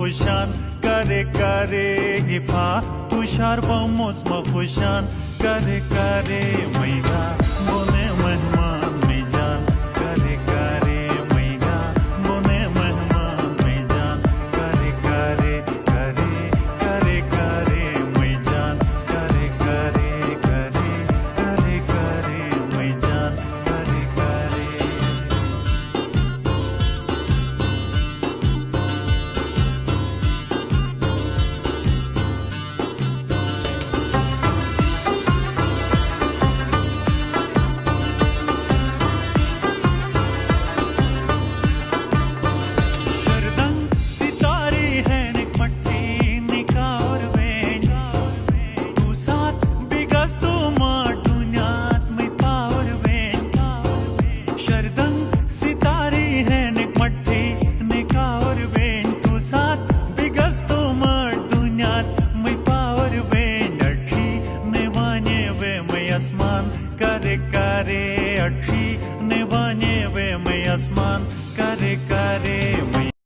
खुशान करे करे हिफा तुषार मोसम खुशान करे करे मैगा बोने मेहमान में जान करे करे मैगा बोने मेहमान में जान करे करे करे करे करे मैं जान करे करे करे करे करे मैं जान करे करे आसमान करे करे अच्छी निभाने वे मैं आसमान करे करे मैं